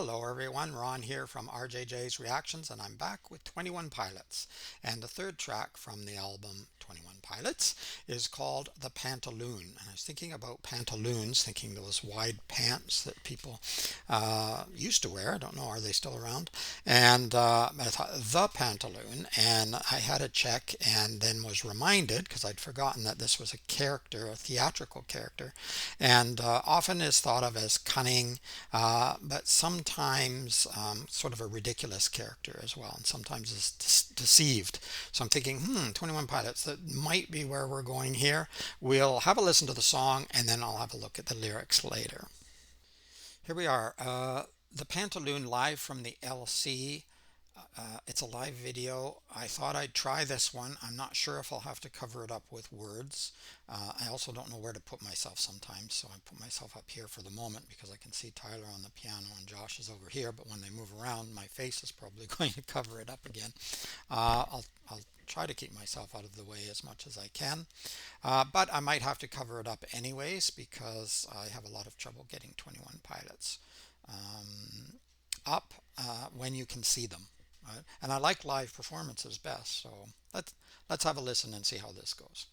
Hello everyone, Ron here from RJJ's Reactions, and I'm back with 21 Pilots. And the third track from the album 21 Pilots is called the Pantaloon. And I was thinking about pantaloons, thinking those wide pants that people used to wear. I don't know, are they still around? And I thought the Pantaloon, and I had a check and then was reminded, because I'd forgotten that this was a character, a theatrical character, and often is thought of as cunning, but sometimes sort of a ridiculous character as well, and sometimes is deceived. So I'm thinking, 21 Pilots, that might be where we're going here. We'll have a listen to the song and then I'll have a look at the lyrics later. Here we are, the Pantaloon, live from the LC. It's a live video. I thought I'd try this one. I'm not sure if I'll have to cover it up with words. I also don't know where to put myself sometimes, so I put myself up here for the moment because I can see Tyler on the piano and Josh is over here, but when they move around my face is probably going to cover it up again. I'll try to keep myself out of the way as much as I can, but I might have to cover it up anyways because I have a lot of trouble getting 21 Pilots up when you can see them. Right? And I like live performances best, so let's have a listen and see how this goes.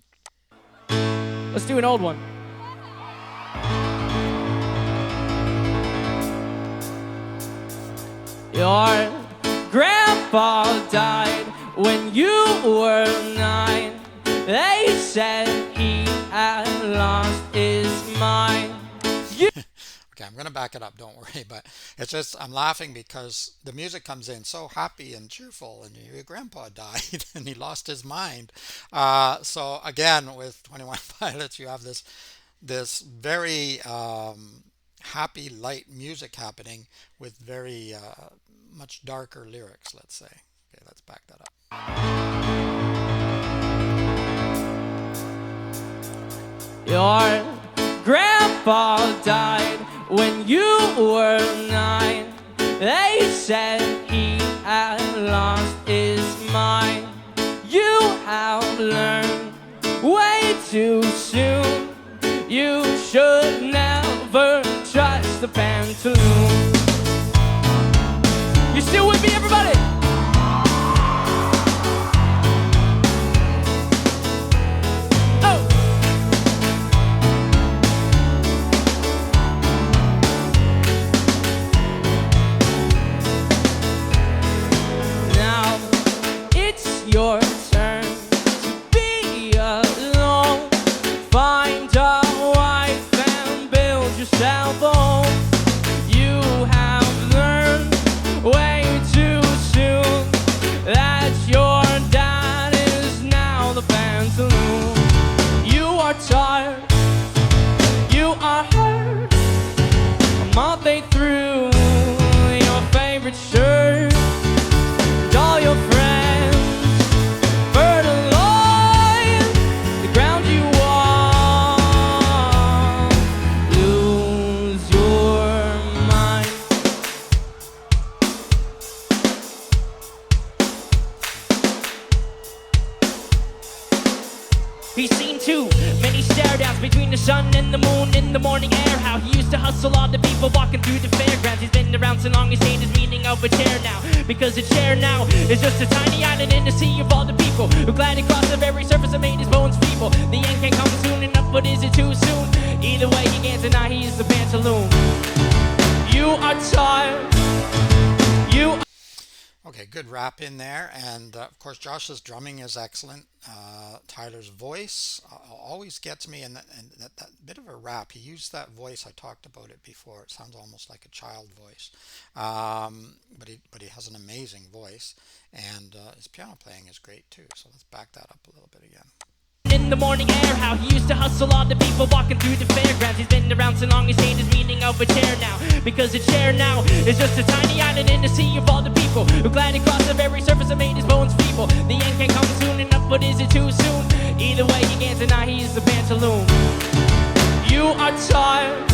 Let's do an old one. Your grandpa died when you were 9. They said he had lost his mind. Okay, I'm going to back it up, don't worry, but it's just, I'm laughing because the music comes in so happy and cheerful, and your grandpa died and he lost his mind. So again, with 21 Pilots, you have this very happy, light music happening with very much darker lyrics, let's say. Okay, let's back that up. Your grandpa died when you were 9. They said he had lost his mind. You have learned way too soon. You should never trust the Pantaloon. You still with me, everybody? Your turn to be alone. Find a wife and build yourself a home. You have learned way too soon that your dad is now the Pantaloon. You are tired, you are hurt. A month they threw your favorite shirt and all your friends. He's seen too many stare downs between the sun and the moon in the morning air. How he used to hustle all the people walking through the fairgrounds. He's been around so long, he's seen his meaning of a chair now. Because a chair now is just a tiny island in the sea of all the people who glided across the very surface and made his bones feeble. The end can't come soon enough, but is it too soon? Either way, he can't deny he's the Pantaloon. You are tired. You are... Okay, good rap in there, and of course Josh's drumming is excellent. Tyler's voice always gets me, and that bit of a rap. He used that voice. I talked about it before. It sounds almost like a child voice, but he has an amazing voice, and his piano playing is great too. So let's back that up a little bit again. In the morning air, how he used to hustle all the people walking through the fairgrounds. He's been around so long, he's seen his meaning of a chair now. Because a chair now is just a tiny island in the sea of all the people who glided across the very surface and made his bones feeble. The end can't come soon enough, but is it too soon? Either way, he can't deny he's the Pantaloon. You are tired,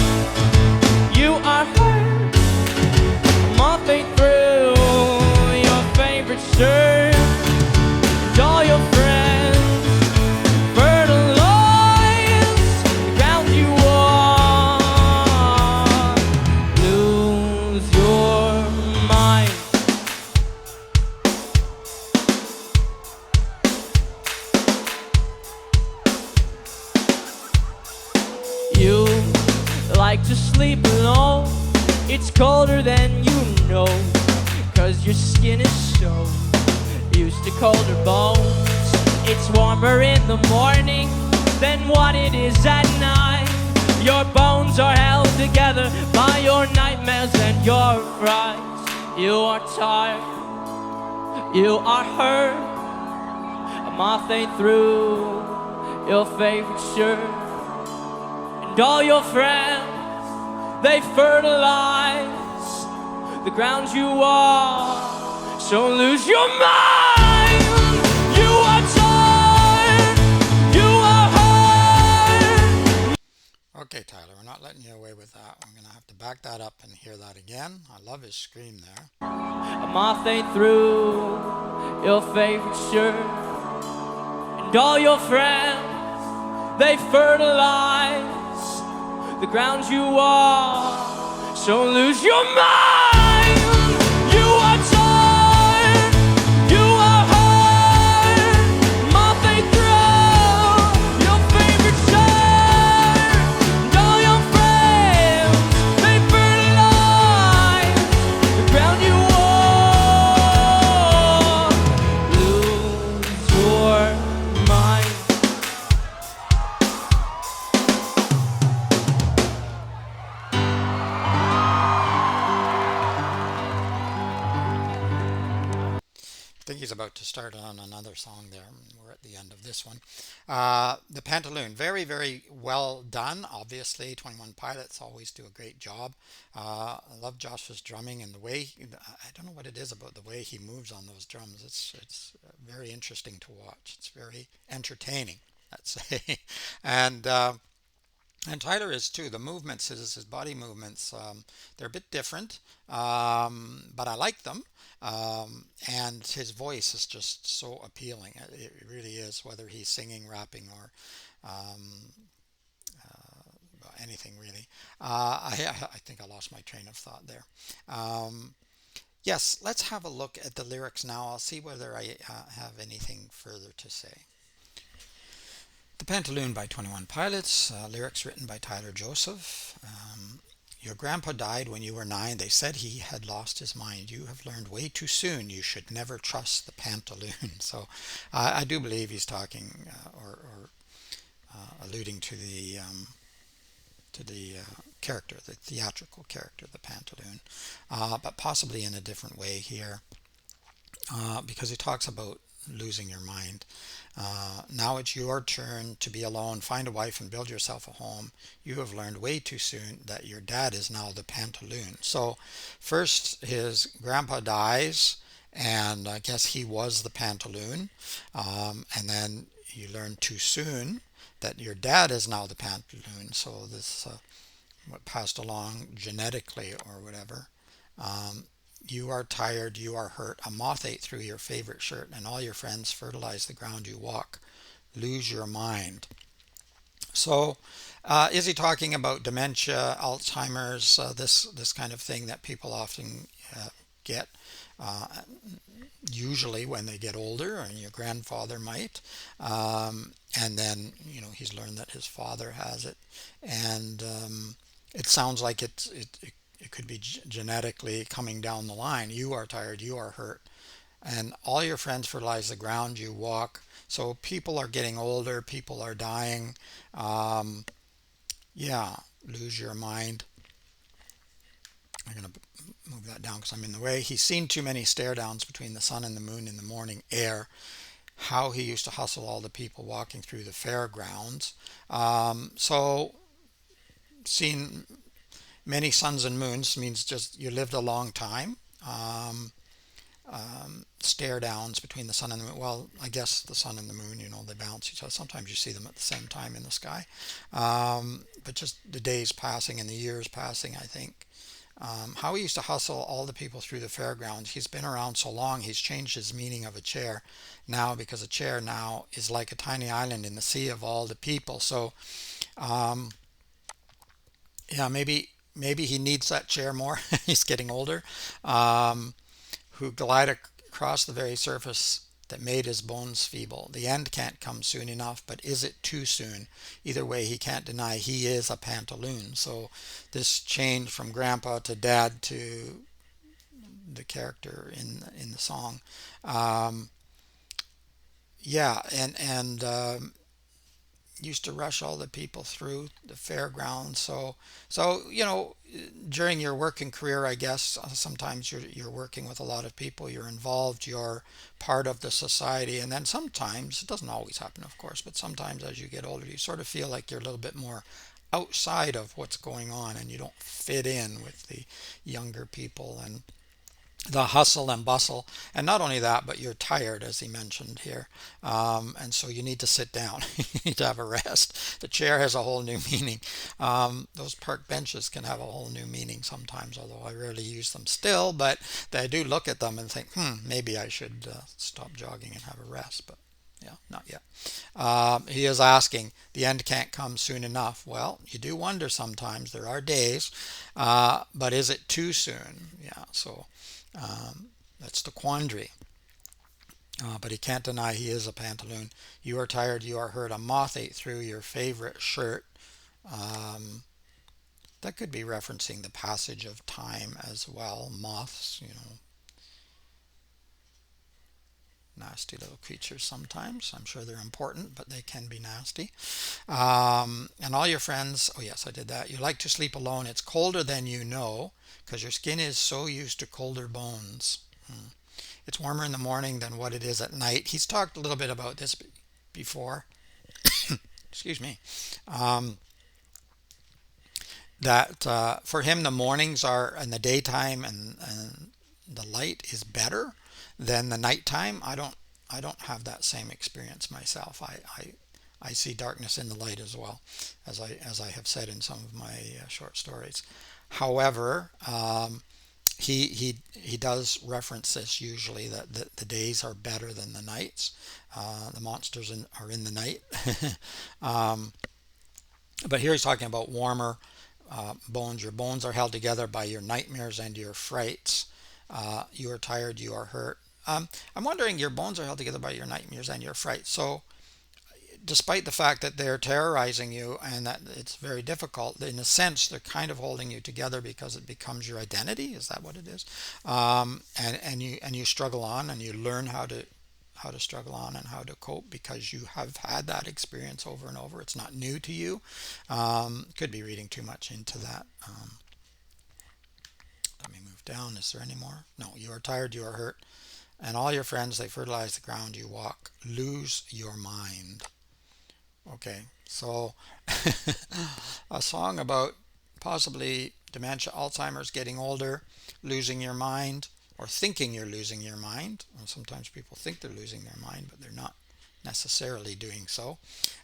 you are hurt. A month they threw your favorite shirt and all your friends. Yours like to sleep alone. It's colder than you know, 'cause your skin is so used to colder bones. It's warmer in the morning than what it is at night. Your bones are held together by your nightmares and your frights. You are tired, you are hurt. A moth ate through your favorite shirt. And all your friends, they fertilize the ground you walk. So lose your mind. You are tired, you are hurt. Okay, Tyler, we're not letting you away with that. I'm going to have to back that up and hear that again. I love his scream there. A moth ate through your favorite shirt. And all your friends, they fertilize the ground you walk. So lose your mind. You are tired, you are hurt. Moth ate through your favorite shirt. And all your friends, they fertilize the ground you walk. Lose your mind. I think he's about to start on another song there. We're at the end of this one. The Pantaloon, very, very well done. Obviously, 21 Pilots always do a great job. I love Josh's drumming and the way, I don't know what it is about the way he moves on those drums. It's very interesting to watch. It's very entertaining, let's say. And and Tyler is too. The movements, his body movements, they're a bit different, but I like them. And his voice is just so appealing. It really is, whether he's singing, rapping, or um, anything really. I think I lost my train of thought there. Um, yes, let's have a look at the lyrics now. I'll see whether I have anything further to say. The Pantaloon by 21 Pilots, lyrics written by Tyler Joseph. Your grandpa died when you were 9. They said he had lost his mind. You have learned way too soon. You should never trust the Pantaloon. So I do believe he's talking or alluding to the character, the theatrical character, the Pantaloon, but possibly in a different way here, because he talks about losing your mind. Now it's your turn to be alone. Find a wife and build yourself a home. You have learned way too soon that your dad is now the Pantaloon. So first his grandpa dies, and I guess he was the Pantaloon. And then you learn too soon that your dad is now the Pantaloon. So this what passed along genetically or whatever. Um, you are tired, you are hurt. A moth ate through your favorite shirt, and all your friends fertilize the ground you walk. Lose your mind. So, is he talking about dementia, Alzheimer's, this kind of thing that people often get? Uh, Usually when they get older, and your grandfather might, and then he's learned that his father has it, and it sounds like it could be genetically coming down the line. You are tired, you are hurt, and all your friends fertilize the ground you walk. So people are getting older, people are dying. Um, yeah, lose your mind. I'm going to move that down because I'm in the way. He's seen too many stare downs between the sun and the moon in the morning air. How he used to hustle all the people walking through the fairgrounds. So, seen many suns and moons means just you lived a long time. Um, Stare downs between the sun and the moon. Well, I guess the sun and the moon, they balance each other. Sometimes you see them at the same time in the sky. But just the days passing and the years passing, I think. How he used to hustle all the people through the fairgrounds. He's been around so long, he's changed his meaning of a chair now, because a chair now is like a tiny island in the sea of all the people. So, um, yeah, maybe he needs that chair more. He's getting older. Um, who glide across the very surface that made his bones feeble. The end can't come soon enough, but is it too soon? Either way, he can't deny he is a pantaloon. So this change from grandpa to dad to the character in the song, um, yeah, and used to rush all the people through the fairgrounds. So during your working career, I guess sometimes you're working with a lot of people. You're involved. You're part of the society, and then sometimes it doesn't always happen, of course, but sometimes as you get older, you sort of feel like you're a little bit more outside of what's going on, and you don't fit in with the younger people and the hustle and bustle. And not only that, but you're tired, as he mentioned here. And so you need to sit down. You need to have a rest. The chair has a whole new meaning. Those park benches can have a whole new meaning sometimes, although I rarely use them still. But I do look at them and think, maybe I should stop jogging and have a rest. But yeah, not yet. He is asking, the end can't come soon enough. Well, you do wonder sometimes. There are days, but is it too soon? Yeah, so that's the quandary. But he can't deny he is a pantaloon. You are tired, you are hurt. A moth ate through your favorite shirt. Um, that could be referencing the passage of time as well. Moths, nasty little creatures sometimes. I'm sure they're important, but they can be nasty. And all your friends, oh yes, I did that. You like to sleep alone. It's colder than you know because your skin is so used to colder bones. It's warmer in the morning than what it is at night. He's talked a little bit about this before. Excuse me. Um, that for him, the mornings are in the daytime and the light is better than the nighttime. I don't have that same experience myself. I see darkness in the light as well, as I have said in some of my short stories. However, he does reference this usually that the days are better than the nights. The monsters are in the night. um, but here he's talking about warmer bones. Your bones are held together by your nightmares and your frights. You are tired. You are hurt. I'm wondering, your bones are held together by your nightmares and your frights. So despite the fact that they're terrorizing you and that it's very difficult, in a sense, they're kind of holding you together because it becomes your identity. Is that what it is? And you struggle on, and you learn how to struggle on and how to cope because you have had that experience over and over. It's not new to you. Could be reading too much into that. Let me move down. Is there any more? No. You are tired. You are hurt. And all your friends, they fertilize the ground you walk. Lose your mind. Okay, so a song about possibly dementia, Alzheimer's, getting older, losing your mind, or thinking you're losing your mind. Well, sometimes people think they're losing their mind, but they're not necessarily doing so.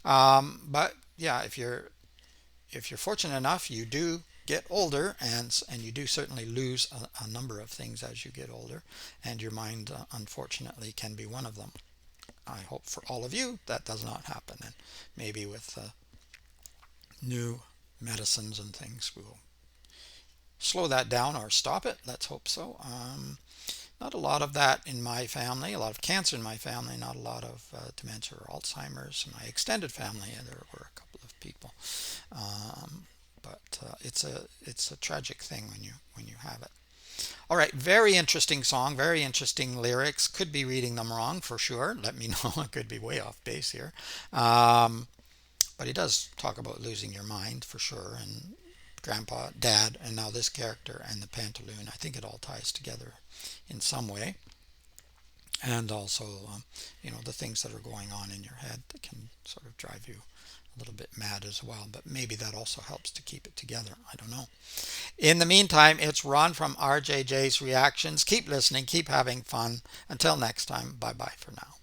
But yeah, if you're fortunate enough, you do get older, and you do certainly lose a number of things as you get older, and your mind, unfortunately, can be one of them. I hope for all of you that does not happen, and maybe with new medicines and things we will slow that down or stop it. Let's hope so. Not a lot of that in my family, a lot of cancer in my family, not a lot of dementia or Alzheimer's. In my extended family, there were a couple of people, but it's a tragic thing when you have it. All right, very interesting song, very interesting lyrics. Could be reading them wrong for sure. Let me know. I could be way off base here. But he does talk about losing your mind for sure, and grandpa, dad, and now this character and the pantaloon. I think it all ties together in some way. And also, the things that are going on in your head that can sort of drive you a little bit mad as well. But maybe that also helps to keep it together. I don't know. In the meantime, it's Ron from RJJ's Reactions. Keep listening, keep having fun. Until next time, bye bye for now.